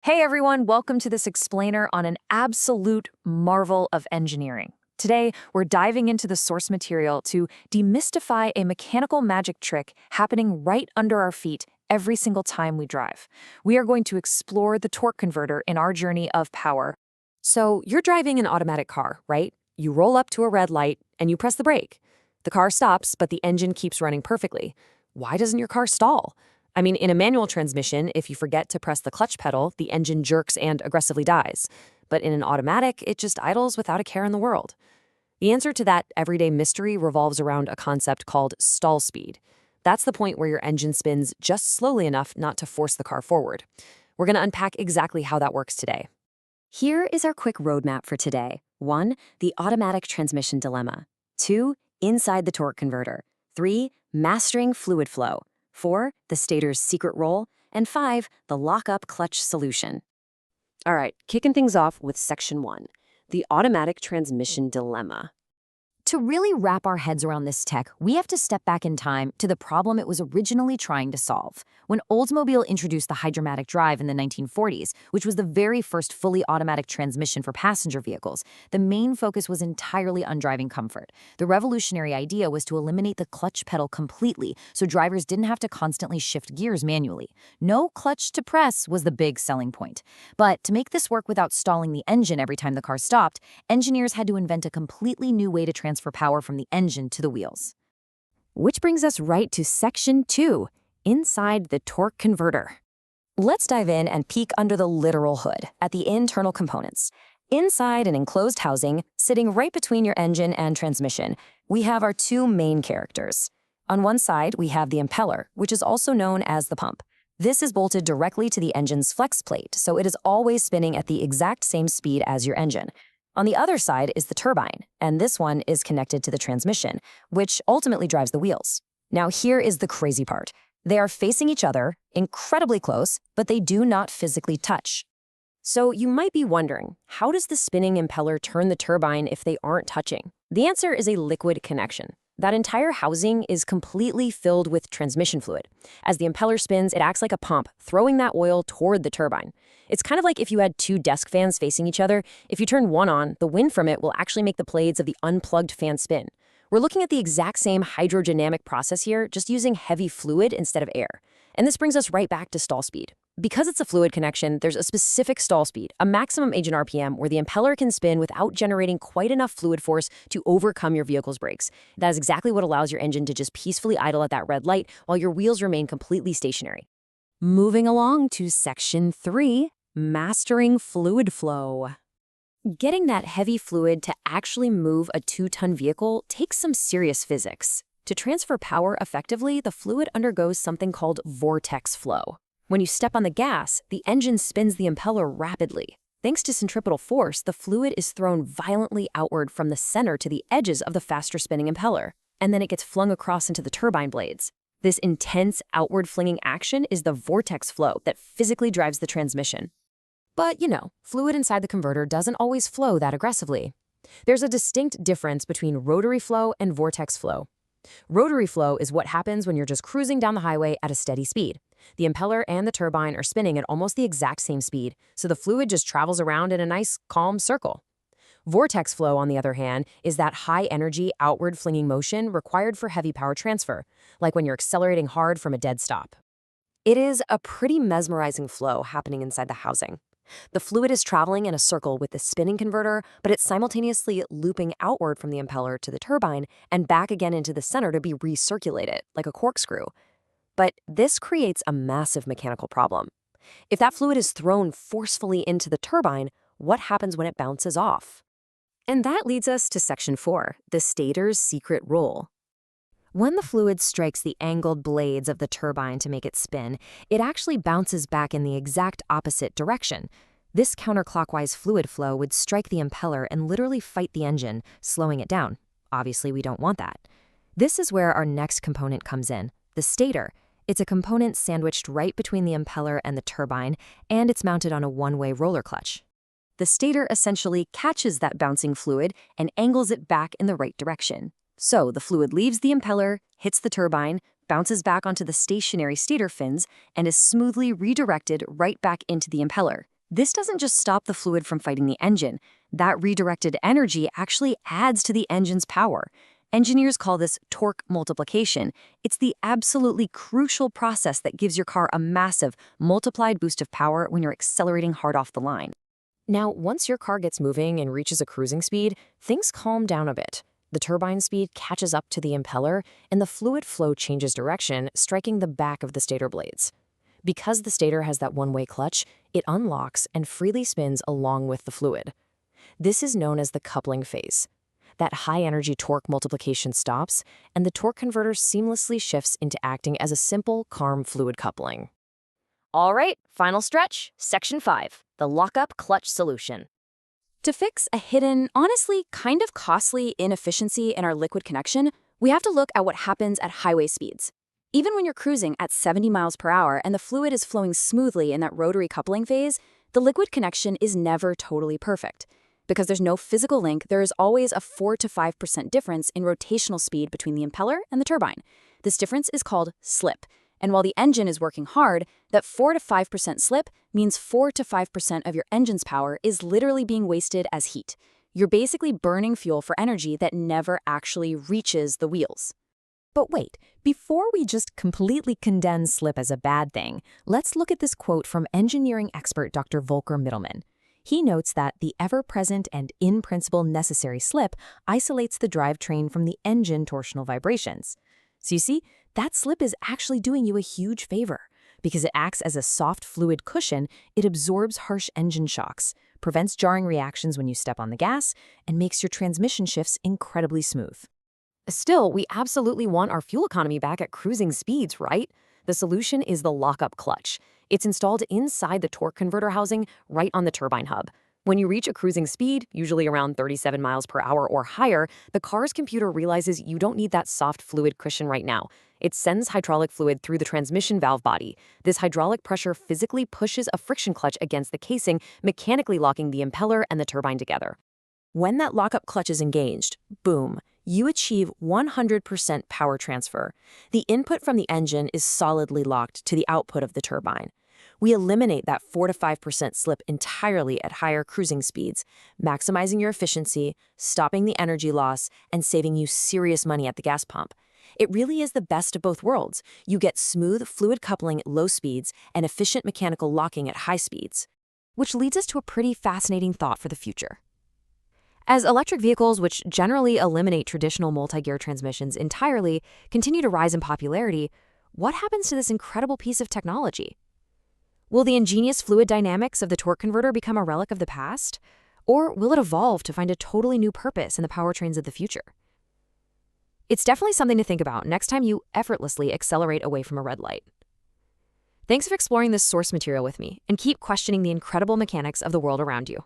Hey everyone, welcome to this explainer on an absolute marvel of engineering. Today, we're diving into the source material to demystify a mechanical magic trick happening right under our feet every single time we drive. We are going to explore the torque converter in our journey of power. So you're driving an automatic car, right? You roll up to a red light and you press the brake. The car stops, but the engine keeps running perfectly. Why doesn't your car stall? I mean, in a manual transmission, if you forget to press the clutch pedal, the engine jerks and aggressively dies. But in an automatic, it just idles without a care in the world. The answer to that everyday mystery revolves around a concept called stall speed. That's the point where your engine spins just slowly enough not to force the car forward. We're going to unpack exactly how that works today. Here is our quick roadmap for today. 1. The automatic transmission dilemma. 2. Inside the torque converter. 3. Mastering fluid flow. 4. The stator's secret role. And 5. The lock-up clutch solution. All right, kicking things off with section 1, the automatic transmission dilemma. To really wrap our heads around this tech, we have to step back in time to the problem it was originally trying to solve. When Oldsmobile introduced the hydromatic drive in the 1940s, which was the very first fully automatic transmission for passenger vehicles, the main focus was entirely on driving comfort. The revolutionary idea was to eliminate the clutch pedal completely, so drivers didn't have to constantly shift gears manually. No clutch to press was the big selling point. But to make this work without stalling the engine every time the car stopped, engineers had to invent a completely new way to transfer power from the engine to the wheels. Which brings us right to section 2, inside the torque converter. Let's dive in and peek under the literal hood at the internal components. Inside an enclosed housing, sitting right between your engine and transmission, we have our two main characters. On one side, we have the impeller, which is also known as the pump. This is bolted directly to the engine's flex plate, so it is always spinning at the exact same speed as your engine. On the other side is the turbine, and this one is connected to the transmission, which ultimately drives the wheels. Now here is the crazy part. They are facing each other, incredibly close, but they do not physically touch. So you might be wondering, how does the spinning impeller turn the turbine if they aren't touching? The answer is a liquid connection. That entire housing is completely filled with transmission fluid. As the impeller spins, it acts like a pump, throwing that oil toward the turbine. It's kind of like if you had two desk fans facing each other. If you turn one on, the wind from it will actually make the blades of the unplugged fan spin. We're looking at the exact same hydrodynamic process here, just using heavy fluid instead of air. And this brings us right back to stall speed. Because it's a fluid connection, there's a specific stall speed, a maximum engine RPM, where the impeller can spin without generating quite enough fluid force to overcome your vehicle's brakes. That is exactly what allows your engine to just peacefully idle at that red light while your wheels remain completely stationary. Moving along to section 3, mastering fluid flow. Getting that heavy fluid to actually move a 2-ton vehicle takes some serious physics. To transfer power effectively, the fluid undergoes something called vortex flow. When you step on the gas, the engine spins the impeller rapidly. Thanks to centripetal force, the fluid is thrown violently outward from the center to the edges of the faster spinning impeller, and then it gets flung across into the turbine blades. This intense outward flinging action is the vortex flow that physically drives the transmission. But, fluid inside the converter doesn't always flow that aggressively. There's a distinct difference between rotary flow and vortex flow. Rotary flow is what happens when you're just cruising down the highway at a steady speed. The impeller and the turbine are spinning at almost the exact same speed, so the fluid just travels around in a nice, calm circle. Vortex flow, on the other hand, is that high-energy, outward-flinging motion required for heavy power transfer, like when you're accelerating hard from a dead stop. It is a pretty mesmerizing flow happening inside the housing. The fluid is traveling in a circle with the spinning converter, but it's simultaneously looping outward from the impeller to the turbine and back again into the center to be recirculated, like a corkscrew. But this creates a massive mechanical problem. If that fluid is thrown forcefully into the turbine, what happens when it bounces off? And that leads us to section 4, the stator's secret role. When the fluid strikes the angled blades of the turbine to make it spin, it actually bounces back in the exact opposite direction. This counterclockwise fluid flow would strike the impeller and literally fight the engine, slowing it down. Obviously, we don't want that. This is where our next component comes in, the stator. It's a component sandwiched right between the impeller and the turbine, and it's mounted on a one-way roller clutch. The stator essentially catches that bouncing fluid and angles it back in the right direction. So the fluid leaves the impeller, hits the turbine, bounces back onto the stationary stator fins, and is smoothly redirected right back into the impeller, This doesn't just stop the fluid from fighting the engine. That redirected energy actually adds to the engine's power. Engineers call this torque multiplication. It's the absolutely crucial process that gives your car a massive, multiplied boost of power when you're accelerating hard off the line. Now, once your car gets moving and reaches a cruising speed, things calm down a bit. The turbine speed catches up to the impeller, and the fluid flow changes direction, striking the back of the stator blades. Because the stator has that one-way clutch, it unlocks and freely spins along with the fluid. This is known as the coupling phase. That high-energy torque multiplication stops, and the torque converter seamlessly shifts into acting as a simple, calm fluid coupling. All right, final stretch, Section 5, the lockup clutch solution. To fix a hidden, honestly kind of costly inefficiency in our liquid connection, we have to look at what happens at highway speeds. Even when you're cruising at 70 miles per hour and the fluid is flowing smoothly in that rotary coupling phase, the liquid connection is never totally perfect. Because there's no physical link, there is always a 4 to 5% difference in rotational speed between the impeller and the turbine. This difference is called slip. And while the engine is working hard, that 4 to 5% slip means 4 to 5% of your engine's power is literally being wasted as heat. You're basically burning fuel for energy that never actually reaches the wheels. But wait, before we just completely condemn slip as a bad thing, let's look at this quote from engineering expert Dr. Volker Mittelman. He notes that the ever-present and in principle necessary slip isolates the drivetrain from the engine torsional vibrations. So you see, that slip is actually doing you a huge favor. Because it acts as a soft fluid cushion, it absorbs harsh engine shocks, prevents jarring reactions when you step on the gas, and makes your transmission shifts incredibly smooth. Still, we absolutely want our fuel economy back at cruising speeds, right? The solution is the lockup clutch. It's installed inside the torque converter housing right on the turbine hub. When you reach a cruising speed, usually around 37 miles per hour or higher, the car's computer realizes you don't need that soft fluid cushion right now. It sends hydraulic fluid through the transmission valve body. This hydraulic pressure physically pushes a friction clutch against the casing, mechanically locking the impeller and the turbine together. When that lockup clutch is engaged, boom, you achieve 100% power transfer. The input from the engine is solidly locked to the output of the turbine. We eliminate that 4 to 5% slip entirely at higher cruising speeds, maximizing your efficiency, stopping the energy loss, and saving you serious money at the gas pump. It really is the best of both worlds. You get smooth fluid coupling at low speeds and efficient mechanical locking at high speeds. Which leads us to a pretty fascinating thought for the future. As electric vehicles, which generally eliminate traditional multi-gear transmissions entirely, continue to rise in popularity, what happens to this incredible piece of technology? Will the ingenious fluid dynamics of the torque converter become a relic of the past? Or will it evolve to find a totally new purpose in the powertrains of the future? It's definitely something to think about next time you effortlessly accelerate away from a red light. Thanks for exploring this source material with me, and keep questioning the incredible mechanics of the world around you.